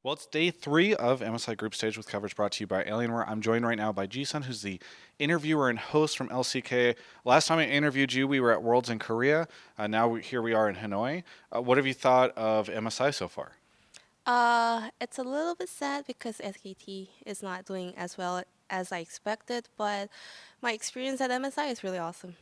Well, it's day 3 of MSI Group Stage with coverage brought to you by Alienware. I'm joined right now by Jeesun, who's the interviewer and host from LCK. Last time I interviewed you, we were at Worlds in Korea. Here we are in Hanoi. What have you thought of MSI so far? It's a little bit sad because SKT is not doing as well as I expected, but my experience at MSI is really awesome.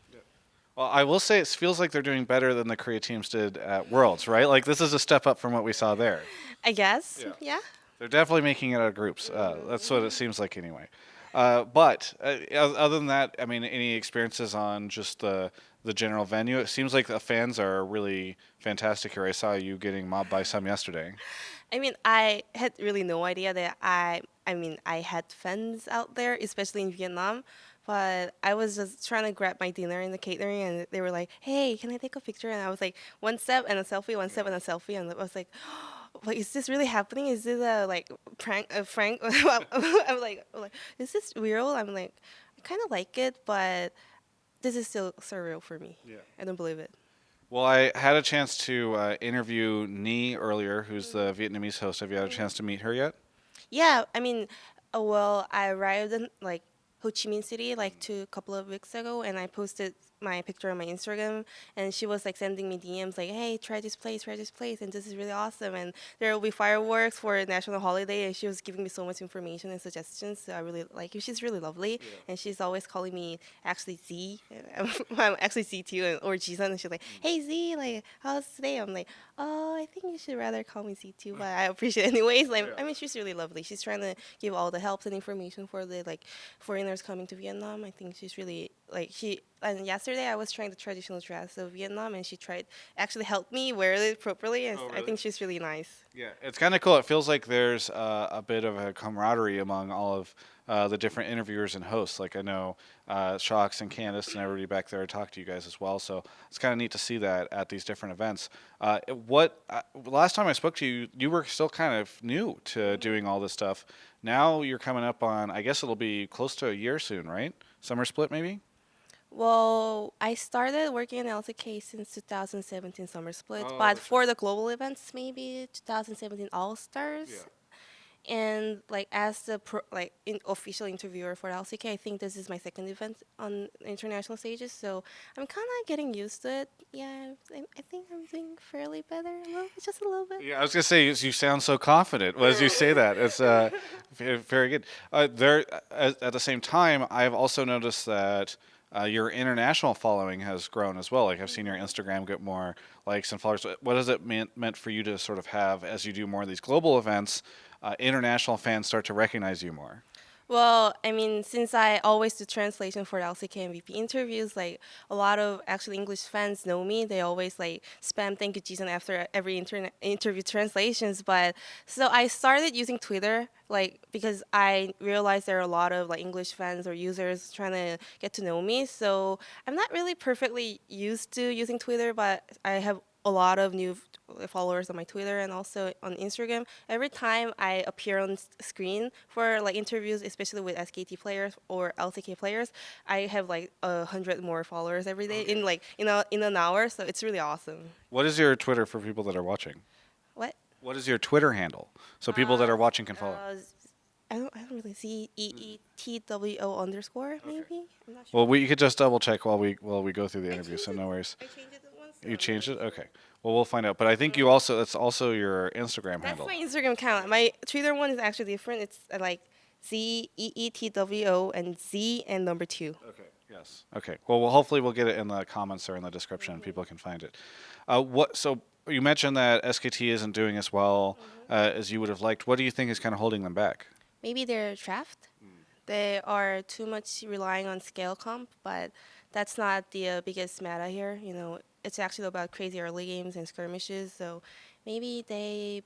Well, I will say it feels like they're doing better than the Korea teams did at Worlds, right? Like this is a step up from what we saw there. I guess, Yeah. yeah. They're definitely making it out of groups. That's what it seems like anyway. But other than that, I mean, any experiences on just the general venue? It seems like the fans are really fantastic here. I saw you getting mobbed by some yesterday. I mean, I had really no idea that I had fans out there, especially in Vietnam. But I was just trying to grab my dinner in the catering, and they were like, "Hey, can I take a picture?" And I was like, "One step and a selfie, one step and a selfie," and I was like, "Like, is this really happening? Is this a like prank, a Frank?" I'm like, "Is this real?" I'm like, I kind of like it, but this is still surreal for me. Yeah. I don't believe it. Well, I had a chance to interview Nhi earlier, who's the Vietnamese host. Have you had a chance to meet her yet? Yeah, I mean, well, I arrived in like Ho Chi Minh City like two couple of weeks ago, and I posted my picture on my Instagram, and she was like sending me DMs like, "Hey, try this place, and this is really awesome, and there will be fireworks for a national holiday," and she was giving me so much information and suggestions. So I really like her. She's really lovely, and she's always calling me actually Z. I'm actually Z too, or Jisun, and she's like, "Hey Z, like how's today?" I'm like, "Oh, I think you should rather call me Z too, but I appreciate it anyways." Like, I mean, she's really lovely. She's trying to give all the help and information for the like foreigners coming to Vietnam. I think she's really like she. And yesterday I was trying the traditional dress of Vietnam, and she tried actually helped me wear it properly. And Oh, I really? think she's really nice. Yeah, it's kind of cool. It feels like there's a bit of a camaraderie among all of the different interviewers and hosts. Like I know Shocks and Candace and everybody back there talk to you guys as well. So it's kind of neat to see that at these different events. Last time I spoke to you, you were still kind of new to doing all this stuff. Now you're coming up on, I guess it'll be close to a year soon, right? Summer split maybe. Well, I started working in LCK since 2017 Summer Split, Oh, but that's right. for the global events, maybe 2017 All Stars. And like as the official interviewer for LCK, I think this is my second event on international stages, so I'm kind of getting used to it. Yeah, I think I'm doing fairly better, just a little bit. Yeah, I was gonna say you sound so confident as you say that. It's very good. At the same time, I've also noticed that your international following has grown as well. Like I've seen your Instagram get more likes and followers. What has it meant for you to sort of have as you do more of these global events? International fans start to recognize you more. Well, I mean, since I always do translation for the LCK MVP interviews, like a lot of actually English fans know me. They always like spam "thank you, Jason" after every internet interview translations. But so I started using Twitter, like because I realized there are a lot of like English fans or users trying to get to know me. So I'm not really perfectly used to using Twitter, but I have a lot of new followers on my Twitter and also on Instagram. Every time I appear on screen for like interviews, especially with SKT players or LCK players, I have like 100 more followers every day in like in an hour. So it's really awesome. What is your Twitter for people that are watching? What? What is your Twitter handle so people that are watching can follow? I don't really see EETWO underscore maybe. I'm not Well, sure. we could just double check while we go through the I interview, changed so it. no worries. I changed it once. So You I'm not changed it? sure. Okay. Well, we'll find out. But I think you also that's also your Instagram That's handle. my Instagram account. My Twitter one is actually different. It's like ZEETWO and Z and number two. Okay. Yes. Okay. Well, hopefully we'll get it in the comments or in the description. People can find it. What? So you mentioned that SKT isn't doing as well as you would have liked. What do you think is kind of holding them back? Maybe they're draft. They are too much relying on scale comp, but that's not the biggest meta here. It's actually about crazy early games and skirmishes. So maybe they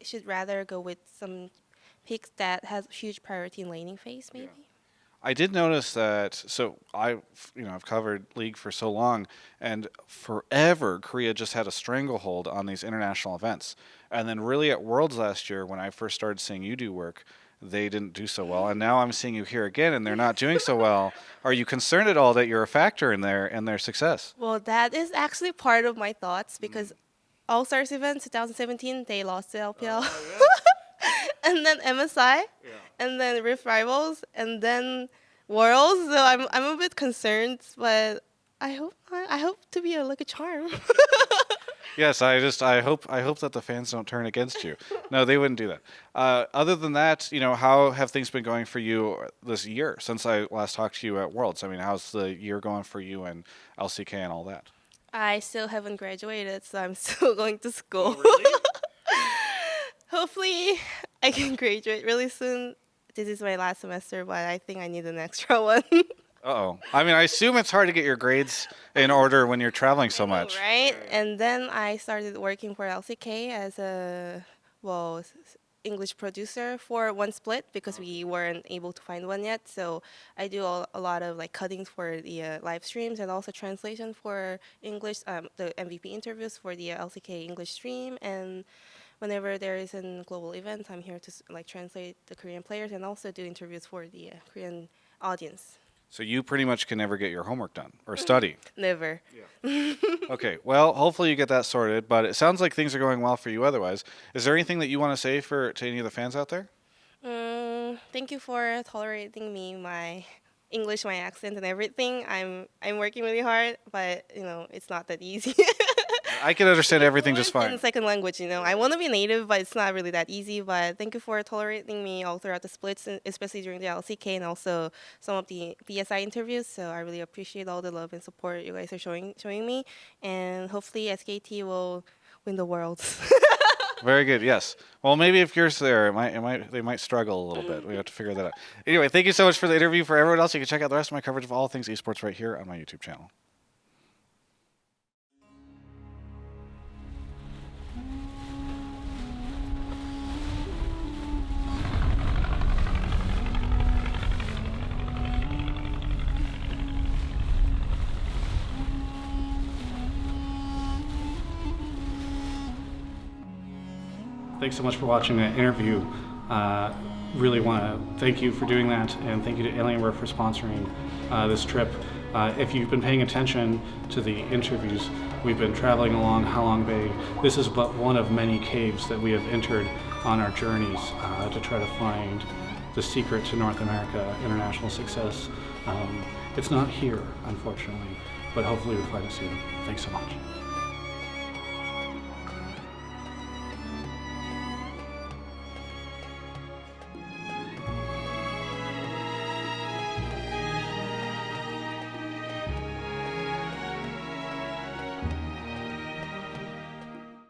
should rather go with some picks that has huge priority in laning phase. Maybe. I did notice that. So I've covered League for so long, and forever Korea just had a stranglehold on these international events. And then really at Worlds last year, when I first started seeing you do work, they didn't do so well. And now I'm seeing you here again, and they're not doing so well. Are you concerned at all that you're a factor in their success? Well, that is actually part of my thoughts because All Stars event 2017 they lost the LPL. and then MSI, and then Rift Rivals, and then Worlds. So I'm a bit concerned, but I hope to be like a charm. Yes, I hope that the fans don't turn against you. No, they wouldn't do that. Other than that, how have things been going for you this year since I last talked to you at Worlds? I mean, how's the year going for you and LCK and all that? I still haven't graduated, so I'm still going to school. Oh, really? Hopefully, I can graduate really soon. This is my last semester, but I think I need an extra one. Uh-oh. I mean, I assume it's hard to get your grades in order when you're traveling so much. Right? And then I started working for LCK as English producer for one split because we weren't able to find one yet. So I do a lot of like cuttings for the live streams and also translation for English, the MVP interviews for the LCK English stream. And whenever there is a global event, I'm here to like translate the Korean players and also do interviews for the Korean audience. So you pretty much can never get your homework done or study. Never. Okay, well, hopefully you get that sorted, but it sounds like things are going well for you otherwise. Is there anything that you want to say to any of the fans out there? Thank you for tolerating me, my English, my accent, and everything. I'm working really hard, but it's not that easy. I can understand everything just In fine. second language, I want to be native, but it's not really that easy. But thank you for tolerating me all throughout the splits, especially during the LCK and also some of the BSI interviews. So I really appreciate all the love and support you guys are showing me, and hopefully SKT will win the Worlds. Very good. Yes. Well, maybe if yours there, they might struggle a little bit. We have to figure that out. Anyway, thank you so much for the interview. For everyone else, you can check out the rest of my coverage of all things esports right here on my YouTube channel. Thanks so much for watching that interview. Really want to thank you for doing that, and thank you to Alienware for sponsoring this trip. If you've been paying attention to the interviews, we've been traveling along Halong Bay. This is but one of many caves that we have entered on our journeys to try to find the secret to North America international success. It's not here, unfortunately, but hopefully we'll find it soon. Thanks so much.